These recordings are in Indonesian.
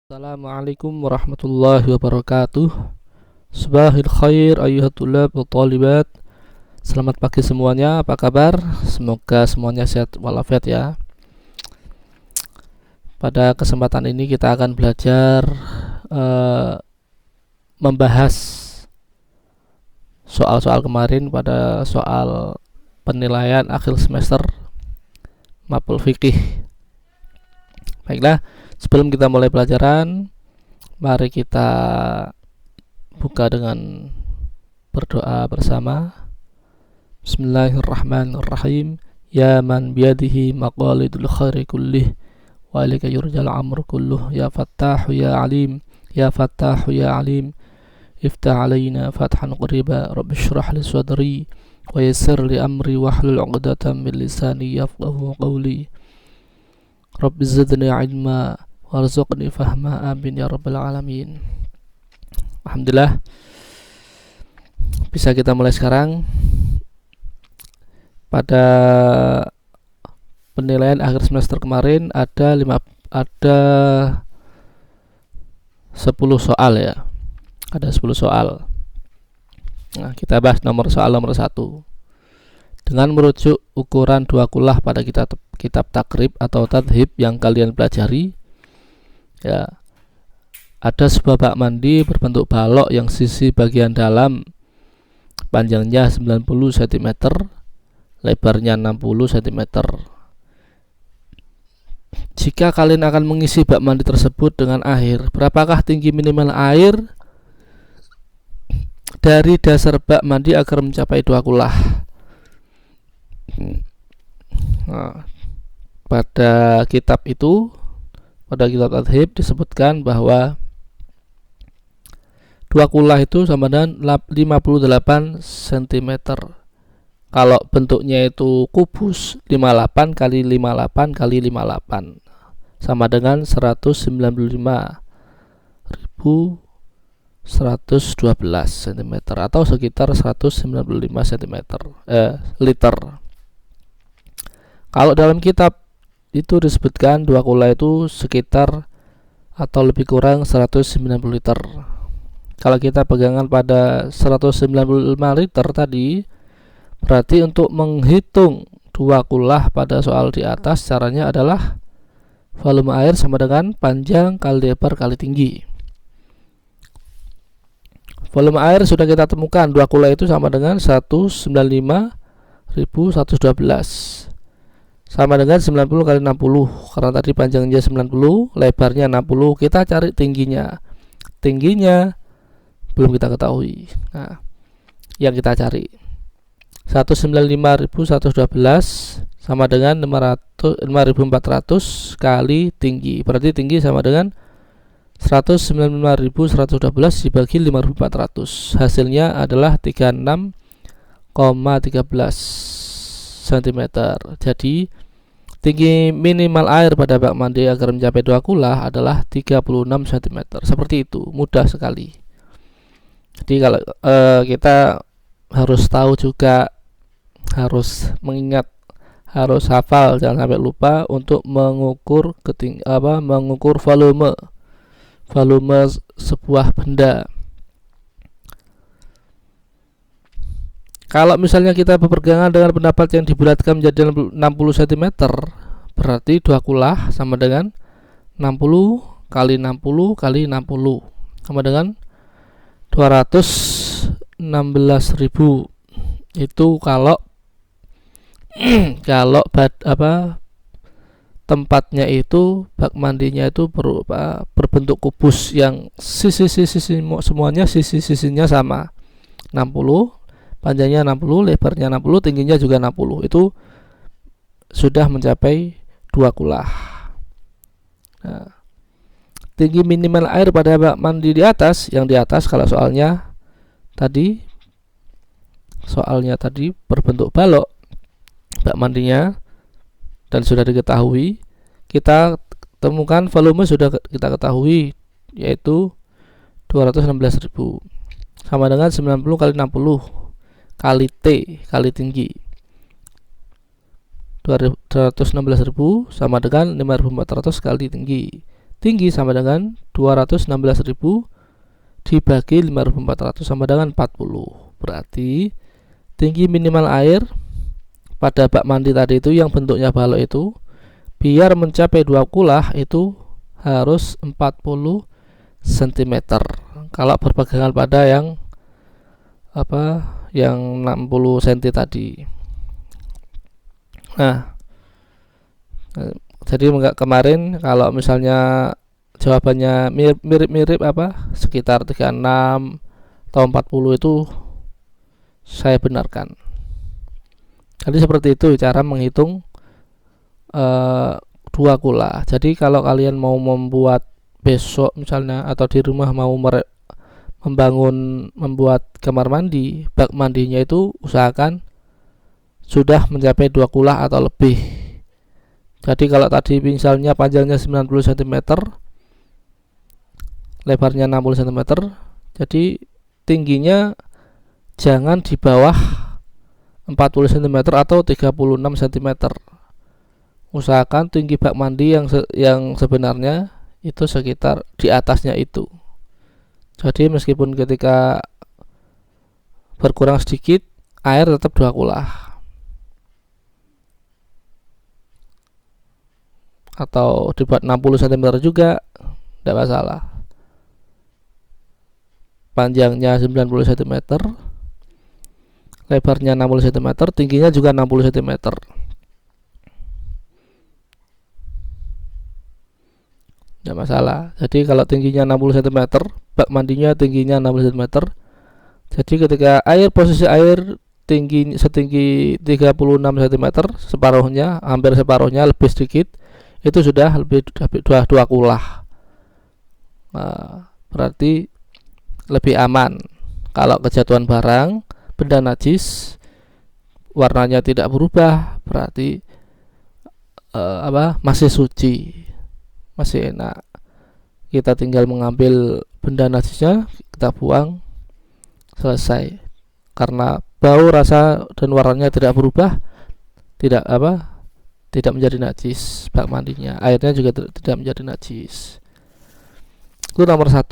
Assalamualaikum warahmatullahi wabarakatuh. Subahil khair ayuhat tulab wa talibat. Selamat pagi semuanya, apa kabar? Semoga semuanya sehat walafiat ya. Pada kesempatan ini kita akan belajar membahas soal-soal kemarin pada soal penilaian akhir semester mapel fikih. Baiklah, sebelum kita mulai pelajaran, mari kita buka dengan berdoa bersama. Bismillahirrahmanirrahim. Ya man biyadihi maqalidul khairi kullih wa ilaika yurjal amru kulluh. Ya fattahu ya alim, ya fattahu ya alim, iftah alaina fathan qariba. Rabbi shrah li sadri wa yassir li amri wahlul 'uqdatam min lisani yafqahu qawli. Rabbi zidni ilma warzuqni fahma, amin ya rabbal alamin. Alhamdulillah, bisa kita mulai sekarang. Pada penilaian akhir semester kemarin ada 10 soal ya. Ada 10 soal. Nah, kita bahas soal nomor 1. Dengan merujuk ukuran 2 kulah pada kitab takrib atau tadhib yang kalian pelajari ya, ada sebuah bak mandi berbentuk balok yang sisi bagian dalam panjangnya 90 cm, lebarnya 60 cm. Jika kalian akan mengisi bak mandi tersebut dengan air, berapakah tinggi minimal air dari dasar bak mandi agar mencapai 2 kulah? Nah, pada kitab tadhib disebutkan bahwa 2 kulah itu sama dengan 58 cm. Kalau bentuknya itu kubus, 58 kali 58 kali 58 sama dengan 195.112 cm atau sekitar 195 cm liter. Kalau dalam kitab itu disebutkan 2 kulah itu sekitar atau lebih kurang 190 liter. Kalau kita pegangan pada 195 liter tadi, berarti untuk menghitung 2 kulah pada soal di atas, caranya adalah volume air sama dengan panjang kali lebar kali tinggi. Volume air sudah kita temukan, 2 kulah itu sama dengan 195.112 sama dengan 90 kali 60, karena tadi panjangnya 90, lebarnya 60. Kita cari tingginya. Tingginya belum kita ketahui. Nah, yang kita cari 195.112 sama dengan 5.400 kali tinggi. Berarti tinggi sama dengan 195.112 dibagi 5.400. Hasilnya adalah 36,13 cm. Jadi tinggi minimal air pada bak mandi agar mencapai 2 kulah adalah 36 cm. Seperti itu, mudah sekali. Jadi kalau kita harus tahu juga, harus mengingat, harus hafal, jangan sampai lupa untuk mengukur mengukur volume sebuah benda. Kalau misalnya kita berpegangan dengan pendapat yang dibulatkan menjadi 60 cm, berarti 2 kulah sama dengan 60 kali 60 kali 60 sama dengan 216.000. Itu kalau tempatnya itu, bak mandinya itu berbentuk kubus yang semuanya sisi-sisinya sama, 60, panjangnya 60, lebarnya 60, tingginya juga 60. Itu sudah mencapai 2 kulah. Nah, tinggi minimal air pada bak mandi di atas, yang di atas kalau soalnya tadi berbentuk balok bak mandinya dan sudah diketahui, kita temukan volume sudah kita ketahui, yaitu 216.000 sama dengan 90 kali 60 kali T kali tinggi. 216.000 sama dengan 5.400 kali tinggi. tinggi sama dengan 216.000 dibagi 5.400 sama dengan 40. Berarti tinggi minimal air pada bak mandi tadi itu yang bentuknya balok itu, biar mencapai 2 kulah itu harus 40 cm. Kalau berpegangan pada yang yang 60 cm tadi. Nah, jadi kemarin kalau misalnya jawabannya mirip-mirip sekitar 36 atau 40 itu saya benarkan. Jadi seperti itu cara menghitung 2 kula. Jadi kalau kalian mau membuat besok misalnya, atau di rumah mau membuat kamar mandi, bak mandinya itu usahakan sudah mencapai 2 kula atau lebih. Jadi kalau tadi misalnya panjangnya 90 cm, lebarnya 60 cm, jadi tingginya jangan di bawah 40 cm atau 36 cm. Usahakan tinggi bak mandi yang sebenarnya itu sekitar di atasnya itu. Jadi meskipun ketika berkurang sedikit, air tetap 2 kulah. Atau dibuat 60 cm juga tidak masalah. Panjangnya 90 cm, lebarnya 60 cm, tingginya juga 60 cm. Tidak masalah. Jadi kalau tingginya 60 cm, bak mandinya tingginya 60 cm. Jadi ketika posisi air setinggi 36 cm, separuhnya, hampir separuhnya, lebih sedikit, itu sudah lebih 2 kulah. Nah, berarti lebih aman. Kalau kejatuhan barang, benda najis, warnanya tidak berubah, berarti masih suci, masih enak. Kita tinggal mengambil benda najisnya, kita buang, selesai. Karena bau, rasa, dan warnanya tidak berubah, tidak menjadi najis bak mandinya, airnya juga tidak menjadi najis. Itu nomor 1.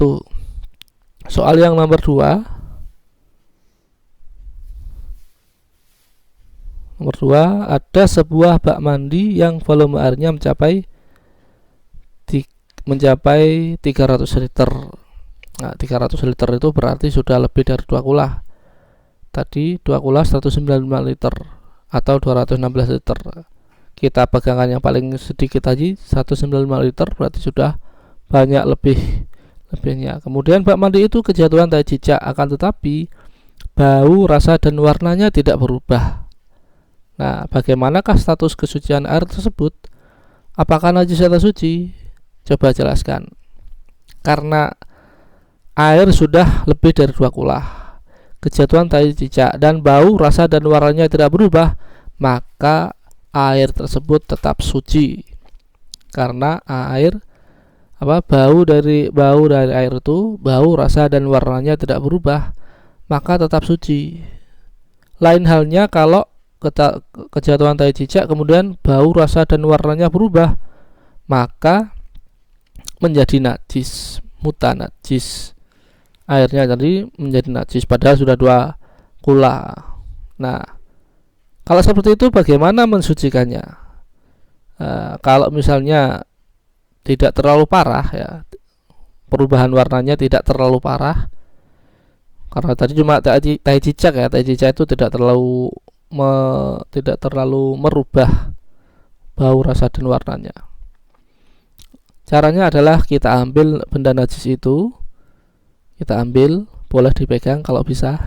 Soal yang nomor 2. Nomor 2, ada sebuah bak mandi yang volume airnya mencapai 300 liter. Nah, 300 liter itu berarti sudah lebih dari 2 kulah. Tadi 2 kulah 195 liter atau 216 liter. Kita pegangan yang paling sedikit tadi 195 liter, berarti sudah banyak lebihnya. Kemudian bak mandi itu kejatuhan tai cicak, akan tetapi bau, rasa, dan warnanya tidak berubah. Nah, bagaimanakah status kesucian air tersebut? Apakah najis atau suci? Coba jelaskan. Karena air sudah lebih dari 2 kulah, kejatuhan tai cicak, dan bau, rasa, dan warnanya tidak berubah, maka air tersebut tetap suci. Karena bau dari air itu, bau, rasa, dan warnanya tidak berubah, maka tetap suci. Lain halnya kalau kejatuhan tai cicak kemudian bau, rasa, dan warnanya berubah, maka menjadi najis, mutanajis. Airnya tadi menjadi najis padahal sudah 2 kula. Nah, kalau seperti itu bagaimana mensucikannya? Kalau misalnya tidak terlalu parah, ya, perubahan warnanya tidak terlalu parah, karena tadi cuma tai cicak ya, tai cicak itu tidak terlalu merubah bau, rasa, dan warnanya. Caranya adalah kita ambil benda najis itu, kita ambil, boleh dipegang kalau bisa,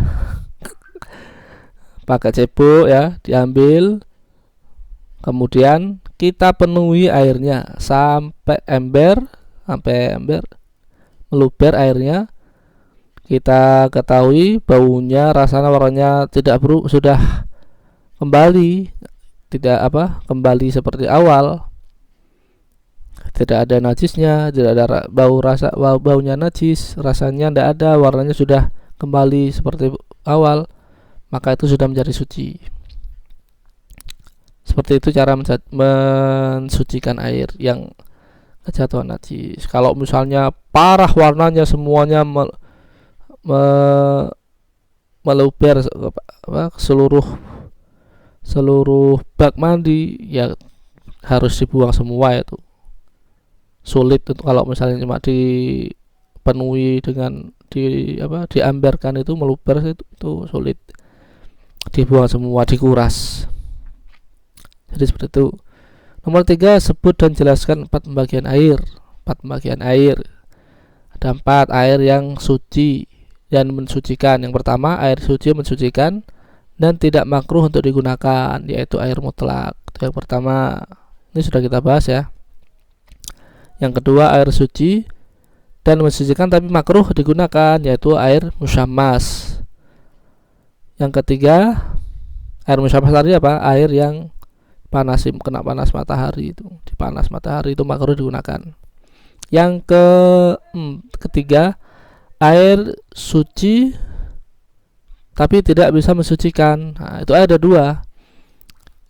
pakai cebok ya, diambil, kemudian kita penuhi airnya sampai ember, meluber airnya. Kita ketahui baunya, rasanya, warnanya sudah kembali, kembali seperti awal, tidak ada najisnya, tidak ada baunya najis, rasanya tidak ada, warnanya sudah kembali seperti awal, maka itu sudah menjadi suci. Seperti itu cara mensucikan air yang kejatuhan najis. Kalau misalnya parah warnanya semuanya meluber seluruh bak mandi, ya harus dibuang semua itu. Sulit itu kalau misalnya cuma dipenuhi dengan diamberkan, itu meluber, itu sulit. Dibuang semua, dikuras. Jadi seperti itu. Nomor 3, sebut dan jelaskan 4 pembagian air. 4 pembagian air. Ada 4 air yang suci dan mensucikan. Yang pertama, air suci mensucikan dan tidak makruh untuk digunakan, yaitu air mutlak. Itu yang pertama. Ini sudah kita bahas ya. Yang kedua, air suci dan mensucikan tapi makruh digunakan, yaitu air musyammas. Yang ketiga, air musyammas tadi apa? Air yang kena panas matahari, itu dipanas matahari, itu makruh digunakan. Yang ketiga, air suci tapi tidak bisa mensucikan. Nah, itu ada 2.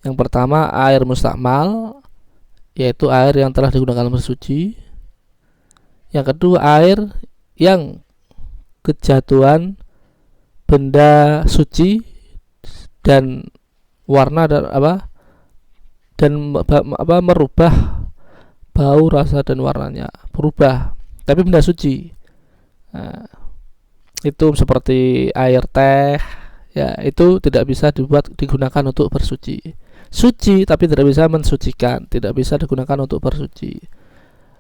Yang pertama, air mustakmal, yaitu air yang telah digunakan bersuci. Yang kedua, air yang kejatuhan benda suci dan warna dan merubah bau, rasa dan warnanya berubah, tapi benda suci. Nah, itu seperti air teh, ya, itu tidak bisa digunakan untuk bersuci. Suci tapi tidak bisa mensucikan, tidak bisa digunakan untuk bersuci.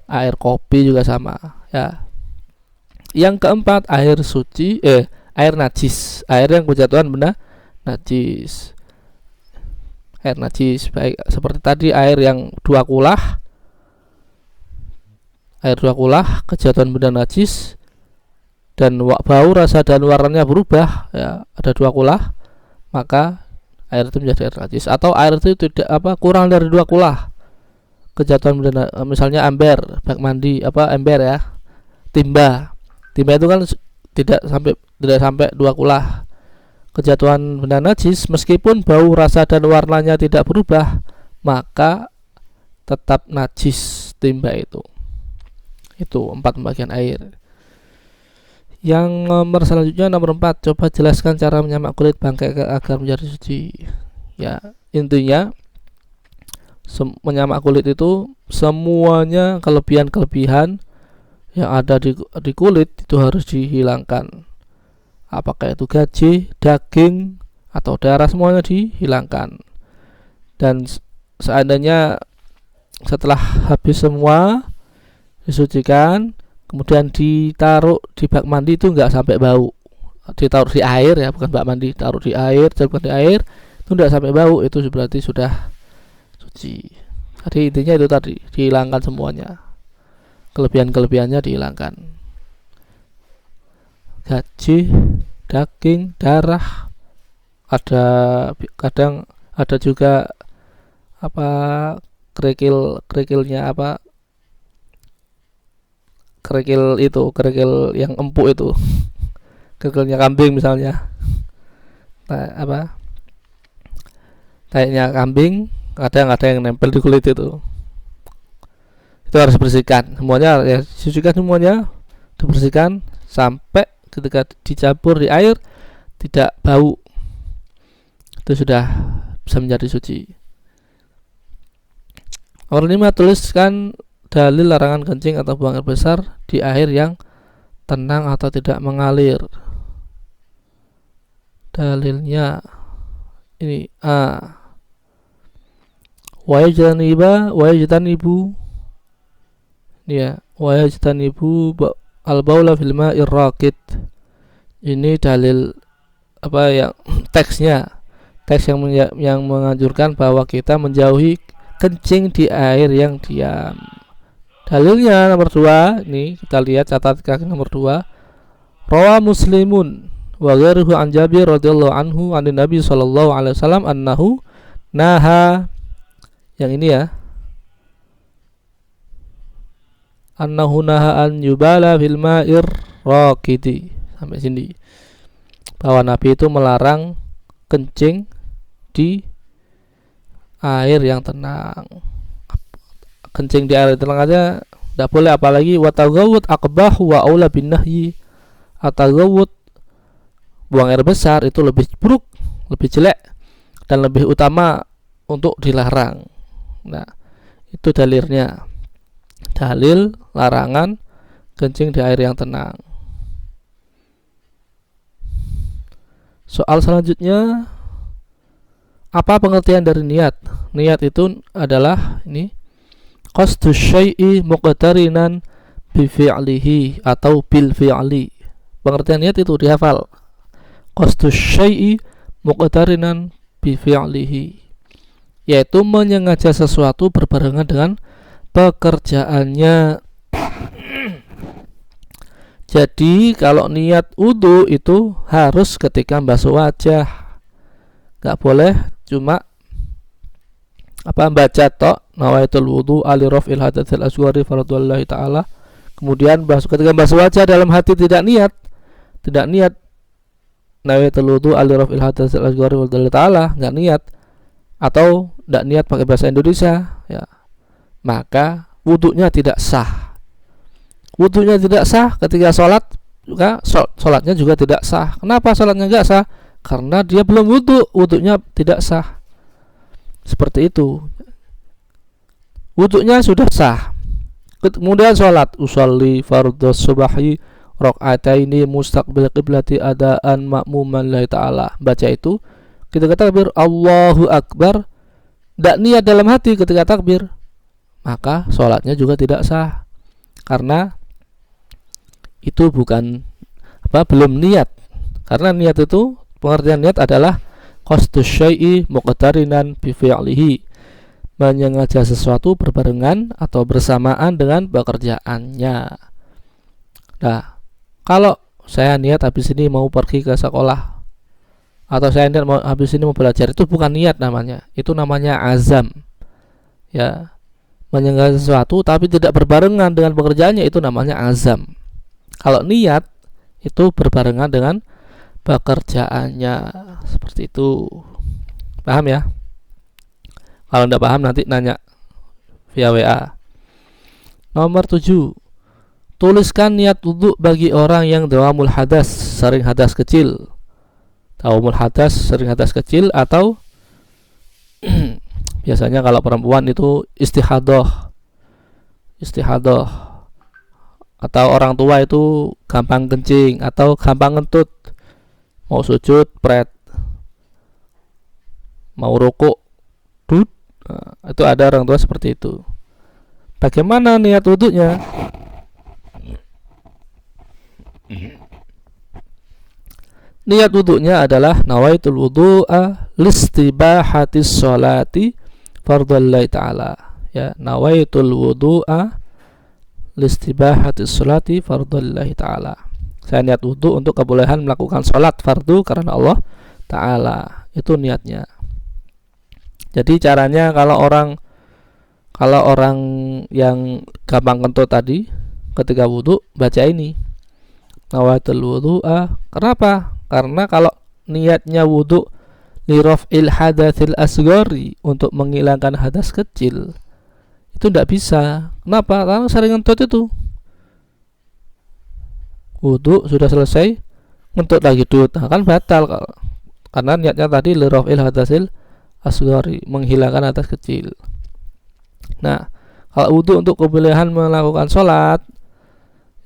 Air kopi juga sama, ya. Yang keempat, air suci, air najis, air yang kejatuhan benda najis. Air najis, baik seperti tadi air yang 2 kulah, kejatuhan benda najis dan bau, rasa dan warnanya berubah, ya, ada 2 kulah, maka air itu menjadi air najis. Atau air itu tidak kurang dari 2 kulah, kejatuhan benda, misalnya ember bak mandi, ember ya, timba itu kan tidak sampai 2 kulah, kejatuhan benda najis, meskipun bau, rasa dan warnanya tidak berubah, maka tetap najis timba itu. Itu 4 pembagian air. Yang selanjutnya, nomor 4, coba jelaskan cara menyamak kulit bangkai agar menjadi suci. Ya, intinya menyamak kulit itu semuanya kelebihan-kelebihan yang ada di kulit itu harus dihilangkan. Apakah itu gaji, daging, atau darah, semuanya dihilangkan. Dan seandainya setelah habis semua disucikan, kemudian ditaruh di bak mandi, itu enggak sampai bau. Ditaruh di air, ya, bukan bak mandi, taruh di air, di air, itu enggak sampai bau, itu berarti sudah suci. Jadi intinya itu tadi, dihilangkan semuanya, kelebihan-kelebihannya dihilangkan. Gaji, daging, darah, kadang ada juga kerikilnya, kerikil yang empuk itu, kerikilnya kambing misalnya, kayaknya kambing, kadang ada yang nempel di kulit itu harus dibersihkan semuanya, ya, disucikan semuanya, dibersihkan sampai ketika dicampur di air tidak bau, itu sudah bisa menjadi suci. Nomor 5, tuliskan dalil larangan kencing atau buang air besar di air yang tenang atau tidak mengalir. Dalilnya ini wajtanibu al-baula fil ma'ir raqid. Ini dalil yang teks yang menganjurkan bahwa kita menjauhi kencing di air yang diam. Dalilnya nomor 2, ini kita lihat, catat kaki nomor 2. Rawa Muslimun wa ghairuhu an Jabir radhiyallahu anhu an Nabi sallallahu alaihi wasallam annahu naha, yang ini ya, annahu naha an yubala fil ma'ir raqidi, sampai sini, bahwa Nabi itu melarang kencing di air yang tenang. Kencing di air tenang aja Tidak boleh, apalagi watagawut aqbahu wa aula bin nahyi. Atagawut, buang air besar, itu lebih buruk, lebih jelek, dan lebih utama untuk dilarang. Nah, itu dalilnya. Dalil larangan kencing di air yang tenang. Soal selanjutnya, apa pengertian dari niat? Niat itu adalah ini, qasdus syai'i muqtarinan bi fi'lihi atau bil fi'li. Pengertian niat itu dihafal. Qasdus syai'i muqtarinan bi fi'lihi, yaitu menyengaja sesuatu berbarengan dengan pekerjaannya. Jadi kalau niat wudu itu harus ketika basuh wajah, nggak boleh cuma baca tok nawaitul wudu ali raf'il hadatsil asghari fardhullahi ta'ala, kemudian ketika basuh wajah dalam hati tidak niat nawaitul wudu ali raf'il hadatsil asghari fardhullahi ta'ala, nggak niat, atau nggak niat pakai bahasa Indonesia ya, maka wudunya tidak sah. Wudunya tidak sah ketika sholat, juga sholatnya juga tidak sah. Kenapa sholatnya nggak sah? Karena dia belum wudu, wudunya tidak sah. Seperti itu. Wudunya sudah sah, kemudian sholat, usolli fardhus subhi rakaataini mustaqbil qiblati adaan ma'muman lillahi ta'ala. Baca itu ketika takbir Allahu Akbar, tidak niat dalam hati ketika takbir, maka sholatnya juga tidak sah, karena itu belum niat. Karena niat itu, pengertian niat adalah qasdus syai'i muqtarinan bi fi'lihi, menyengaja sesuatu berbarengan atau bersamaan dengan pekerjaannya. Nah, kalau saya niat habis ini mau pergi ke sekolah, atau saya niat habis ini mau belajar, itu bukan niat namanya, itu namanya azam. Ya, menyengaja sesuatu tapi tidak berbarengan dengan pekerjaannya, itu namanya azam. Kalau niat itu berbarengan dengan pekerjaannya, seperti itu. Paham ya? Kalau tidak paham nanti nanya via WA. Nomor 7, tuliskan niat wudu bagi orang yang dawamul hadas, sering hadas kecil. Dawamul hadas, sering hadas kecil, atau biasanya kalau perempuan itu istihadah, atau orang tua itu gampang kencing atau gampang ngentut, mau sujud pret, mau rukuk dud. Nah, itu ada orang tua seperti itu. Bagaimana niat wudunya? Niat wudunya adalah nawaitul wudu'a listibahatis sholati fardhullahi ta'ala. Ya, nawaitul wudu'a listibahatis sholati fardhullahi ta'ala. Saya niat wudu untuk kebolehan melakukan sholat fardu karena Allah Ta'ala. Itu niatnya. Jadi caranya kalau orang yang gampang kentut tadi, ketika wudu baca ini nawaitul wudu'a. Kenapa? Karena kalau niatnya wudu li raf'il hadatsil asghari, untuk menghilangkan hadas kecil, itu tidak bisa. Kenapa? Karena sering ngentut itu. Wudu sudah selesai, ngentut lagi dud, nah, kan batal. Karena niatnya tadi li raf'il hadatsil asghari, menghilangkan hadas kecil. Nah, kalau wudu untuk kebolehan melakukan sholat,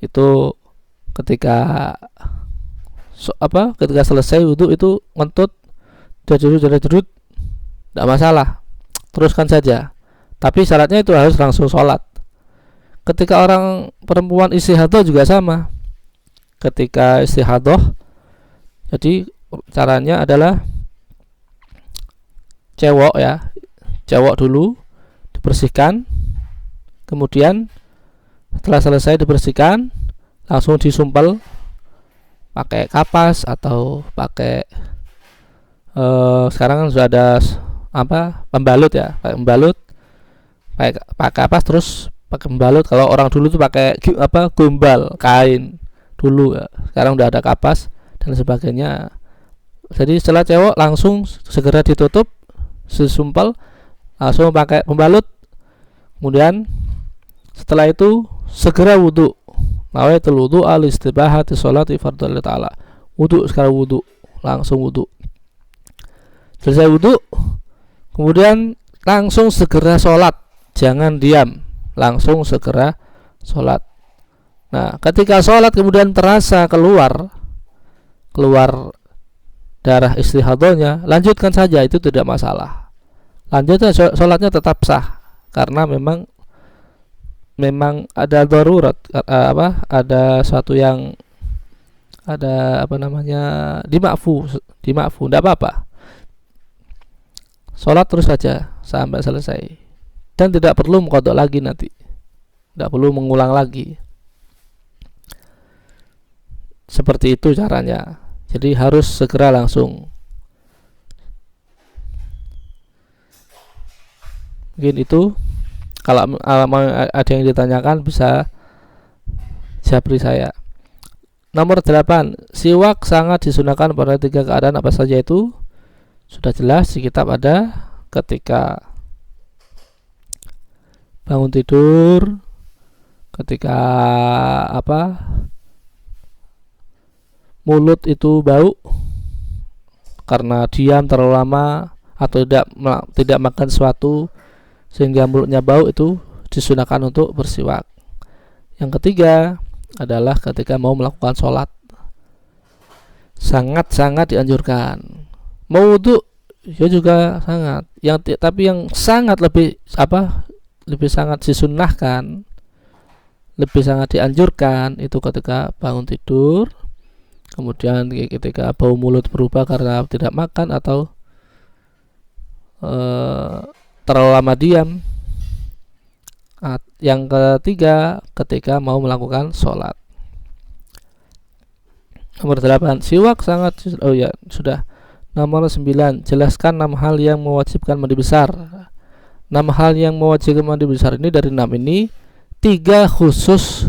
itu ketika selesai wudu itu ngentut jerut, tidak masalah, teruskan saja. Tapi syaratnya itu harus langsung sholat. Ketika orang perempuan istihadah juga sama. Ketika istihadah, jadi caranya adalah cewek dulu dibersihkan, kemudian setelah selesai dibersihkan langsung disumpel pakai kapas atau pakai sekarang kan sudah ada pembalut ya, pakai pembalut, pakai kapas terus pakai pembalut. Kalau orang dulu tuh pakai gombal kain dulu ya. Sekarang udah ada kapas dan sebagainya. Jadi setelah cewek langsung segera ditutup, disumpel, langsung pakai pembalut. Kemudian setelah itu segera wudu. Nawaitul wudu al istibahati sholati fardhu ta'ala. Wudu, sekarang wudu, langsung wudu. Selesai wudu, kemudian langsung segera sholat, jangan diam, langsung segera sholat. Nah, ketika sholat kemudian terasa keluar darah istihadahnya, lanjutkan saja, itu tidak masalah. Lanjutkan, sholatnya tetap sah, karena memang ada darurat, ada suatu yang ada dimakfu, tidak apa-apa. Sholat terus saja sampai selesai, dan tidak perlu mengqadha lagi nanti, tidak perlu mengulang lagi. Seperti itu caranya. Jadi harus segera langsung. Mungkin itu. Kalau ada yang ditanyakan bisa japri saya. Nomor 8, siwak sangat disunahkan pada 3 keadaan, apa saja itu? Sudah jelas di kitab, ada ketika bangun tidur, ketika mulut itu bau karena diam terlalu lama atau tidak makan sesuatu sehingga mulutnya bau, itu disunahkan untuk bersiwak. Yang ketiga adalah ketika mau melakukan sholat, sangat-sangat dianjurkan. Mau wudu ya juga sangat. Tapi yang sangat lebih sangat disunahkan, lebih sangat dianjurkan itu ketika bangun tidur, kemudian ketika bau mulut berubah karena tidak makan atau terlalu lama diam. Yang ketiga ketika mau melakukan sholat. Nomor 8, siwak sangat sudah. Nomor 9, jelaskan 6 hal yang mewajibkan mandi besar. 6 hal yang mewajibkan mandi besar ini, dari 6 ini 3 khusus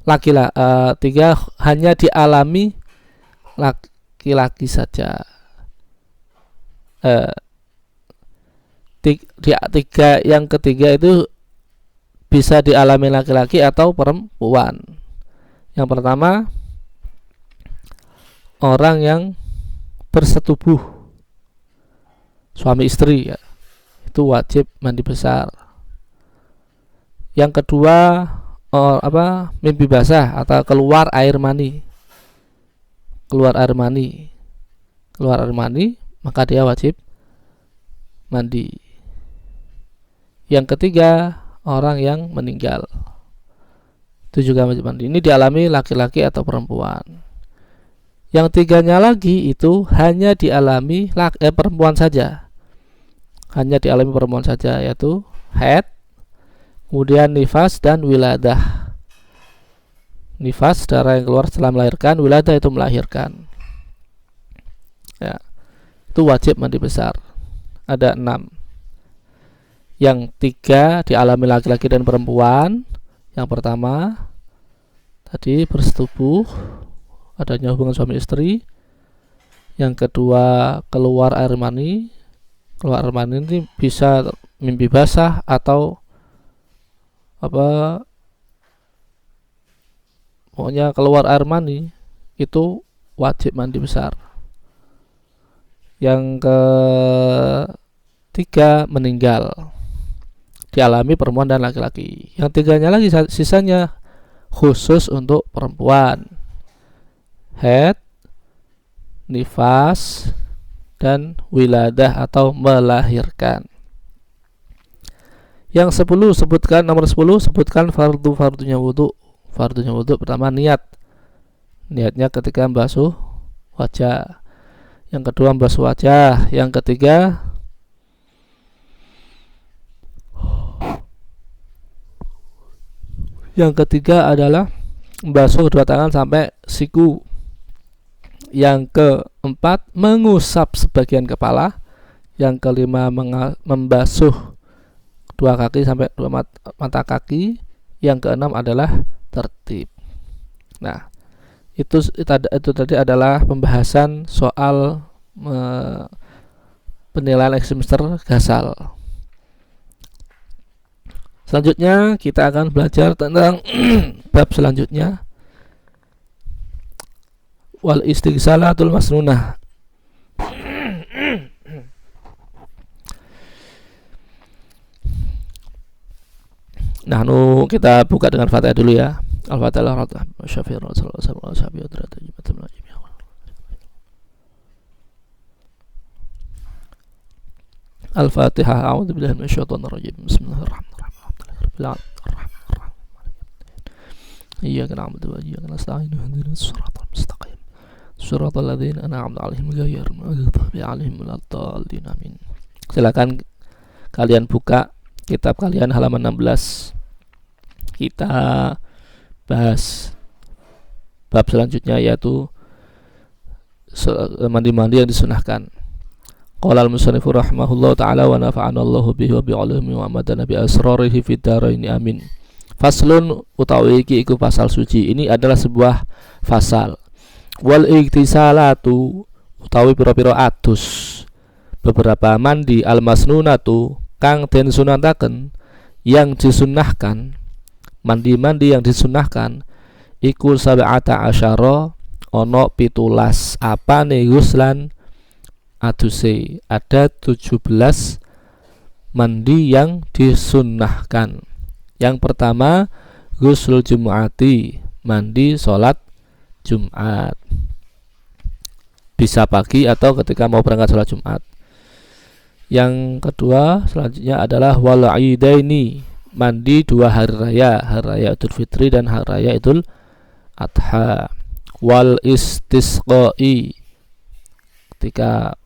laki-laki, 3 hanya dialami laki-laki saja. 3 yang ketiga itu bisa dialami laki-laki atau perempuan. Yang pertama, orang yang bersetubuh, suami istri ya, itu wajib mandi besar. Yang kedua, mimpi basah atau keluar air mani, maka dia wajib mandi. Yang ketiga, orang yang meninggal, itu juga wajib mandi. Ini dialami laki-laki atau perempuan. Yang tiganya lagi itu hanya dialami perempuan saja, yaitu haid, kemudian nifas dan wiladah. Nifas, darah yang keluar setelah melahirkan, wiladah itu melahirkan. Ya, itu wajib mandi besar. Ada 6. Yang 3 dialami laki-laki dan perempuan. Yang pertama tadi bersetubuh, adanya hubungan suami istri. Yang kedua keluar air mani. Keluar air mani ini bisa mimpi basah atau pokoknya keluar air mani, itu wajib mandi besar. Yang ketiga meninggal, dialami perempuan dan laki-laki. Yang tiganya lagi sisanya khusus untuk perempuan, haid, nifas, dan wiladah atau melahirkan. Yang 10 sebutkan, nomor 10 sebutkan fardunya wudu. Fardunya wudu pertama niatnya ketika membasuh wajah. Yang kedua membasuh wajah. Yang ketiga adalah membasuh kedua tangan sampai siku. Yang keempat mengusap sebagian kepala. Yang kelima membasuh kedua kaki sampai dua mata kaki. Yang keenam adalah tertib. Nah, itu tadi adalah pembahasan soal penilaian eksemester Ghazal. Selanjutnya kita akan belajar tentang bab selanjutnya, wal istighsalatul masnunah. Nah, kita buka dengan Fatihah dulu ya. Al-Fatihah. Al-Fatihah. A'udzubillahi minasyaitonir rajim. Bismillahirrahmanirrahim. Iyyaka na'budu wa iyyaka nasta'in. Ihdinas siratal mustaqim. Shiratal ladzina an'amta 'alaihim ghairil maghdubi 'alaihim waladdallin. Amin. Silakan kalian buka kitab kalian halaman 16. Kita bahas bab selanjutnya, yaitu mandi-mandi yang disunahkan. Qala al-musannifu rahimahullahu ta'ala wa nafa'ana Allahu bihi wa bi'ulumihi wa amadana bi asrarihi fid dharain amin. Faslun utawi iki iku pasal suci. Ini adalah sebuah fasal. Wal iktisalatu utawi pira-pira adus, beberapa mandi al-masnunatu kang den sunataken, yang disunahkan, mandi-mandi yang disunahkan iku sab'ata asyara, ono 17 apane guslan aduse, ada 17 mandi yang disunahkan. Yang pertama ghusl jumu'ati, mandi sholat Jumat, bisa pagi atau ketika mau berangkat sholat Jumat. Yang kedua selanjutnya adalah wal idaini, mandi 2 hari raya, hari raya Idul Fitri dan hari raya Idul Adha. Wal istisqai, ketika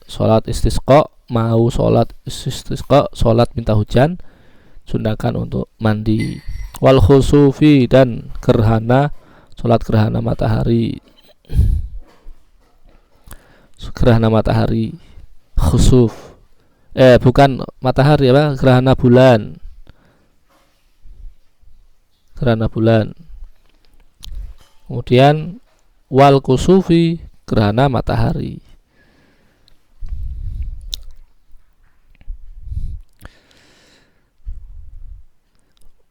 sholat istisqa, mau sholat istisqa, sholat minta hujan, sunahkan untuk mandi. Wal khusufi, dan gerhana, sholat gerhana matahari, gerhana matahari khusuf, bukan matahari apa, gerhana bulan, gerhana bulan. Kemudian wal kusufi, gerhana matahari.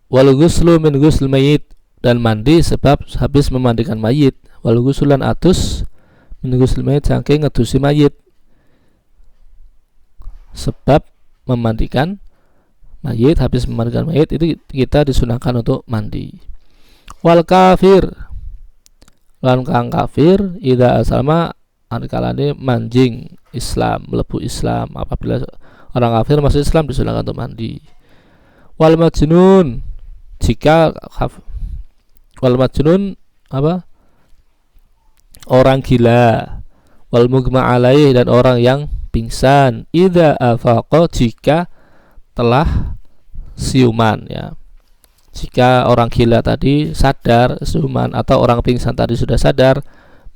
Wal ghuslu min ghusl mayit, dan mandi sebab habis memandikan mayit. Wal ghuslan atus min ghusl mayit, saking ngedusi mayit, sebab memandikan mayit, habis memandikan mayit itu kita disunahkan untuk mandi. Wal kafir, lan kang kafir, idza aslama, ankalane manjing Islam, mlebu Islam. Apabila orang kafir masuk Islam disunahkan untuk mandi. Wal majnun, jika wal majnun apa, orang gila. Wal mugma alaih, dan orang yang pingsan. Idza afaqa, jika telah siuman ya. Jika orang gila tadi sadar siuman, atau orang pingsan tadi sudah sadar,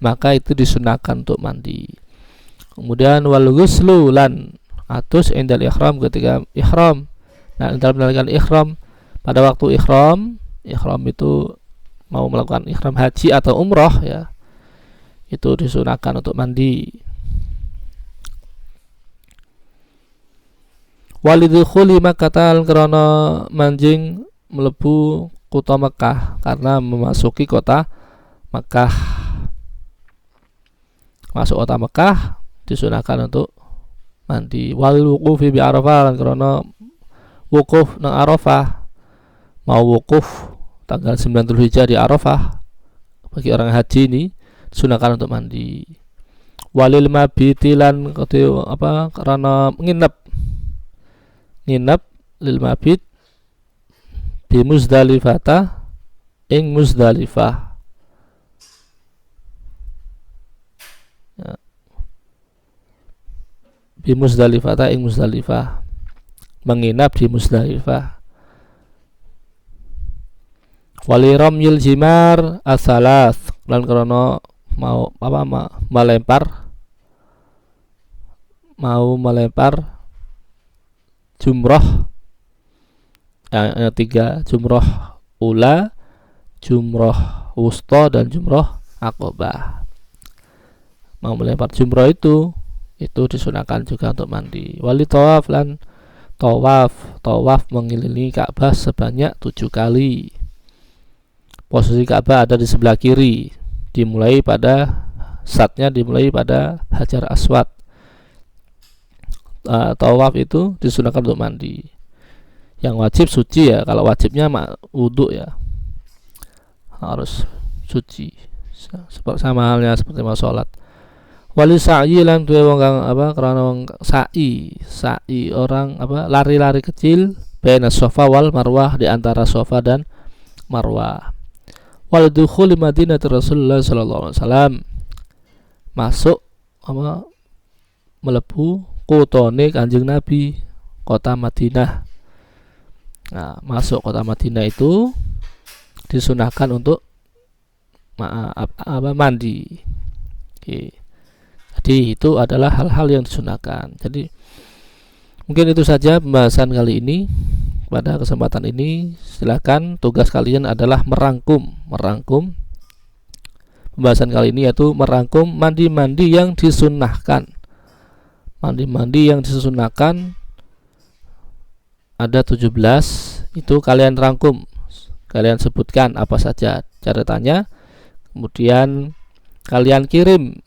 maka itu disunahkan untuk mandi. Kemudian wal ghuslu, lan atus indal ihram, ketika ihram. Nah, dalam menjalankan ihram, pada waktu ihram itu mau melakukan ihram haji atau umroh ya, itu disunahkan untuk mandi. Walidukhuli Makkah, karena manjing melebu kota Mekah, karena memasuki kota Mekah. Masuk kota Mekah disunahkan untuk mandi. Wal wuqufi bi Arafah, karena wukuf nang Arafah, mau wukuf tanggal 9 Dzulhijjah di Arafah, bagi orang haji ini disunahkan untuk mandi. Walil mabitilan, apa, karena nginep lil mabit bi Muzdalifata, ing Muzdalifah ya. Bi Muzdalifata, ing Muzdalifah, menginap di Muzdalifah. Wali ramyil jimar asalas, lan karena mau melempar jumroh yang 3, jumroh ula, jumroh wusta, dan jumroh aqobah. Mau melempar jumroh itu disunahkan juga untuk mandi. Wali tawaf, lan tawaf tawaf mengelilingi Ka'bah sebanyak 7 kali. Posisi Ka'bah ada di sebelah kiri, dimulai pada Hajar Aswad. Tawaf itu disunahkan untuk mandi. Yang wajib suci ya, kalau wajibnya wudhu ya, harus suci. Sama halnya seperti mau sholat. Wali sa'i lan duwe wong kang karena wong sa'i orang lari-lari kecil baina Safa wal Marwah, di antara Safa dan Marwah. Wal dukhul Madinah Rasulullah sallallahu alaihi wasallam, masuk melebu kotone Kanjeng Nabi, kota Madinah. Nah, masuk kota Madinah itu disunahkan untuk mandi. Oke. Jadi itu adalah hal-hal yang disunahkan. Jadi mungkin itu saja pembahasan kali ini. Pada kesempatan ini silakan, tugas kalian adalah merangkum pembahasan kali ini, yaitu merangkum mandi-mandi yang disunahkan. Mandi-mandi yang disunahkan ada 17. Itu kalian rangkum, kalian sebutkan apa saja catatannya, kemudian kalian kirim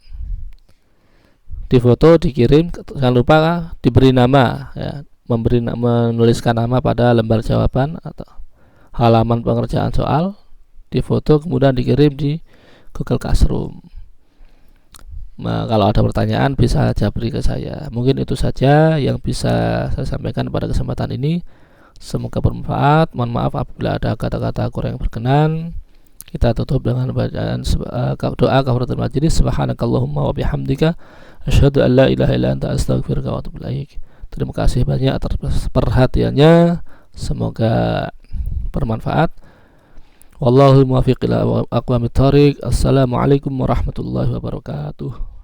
di foto, dikirim, jangan lupa diberi nama ya, menuliskan nama pada lembar jawaban atau halaman pengerjaan soal, di foto kemudian dikirim di Google Classroom. Nah, kalau ada pertanyaan bisa japri ke saya. Mungkin itu saja yang bisa saya sampaikan pada kesempatan ini. Semoga bermanfaat. Mohon maaf apabila ada kata-kata kurang berkenan. Kita tutup dengan bacaan doa kafaratul majlis. Subhanakallahumma wa bihamdika asyhadu an la ilaha illa anta astaghfiruka wa atubu ilaik. Terima kasih banyak atas perhatiannya. Semoga bermanfaat. Wallahu muwaffiq ila aqwamit thoriq. Assalamualaikum warahmatullahi wabarakatuh.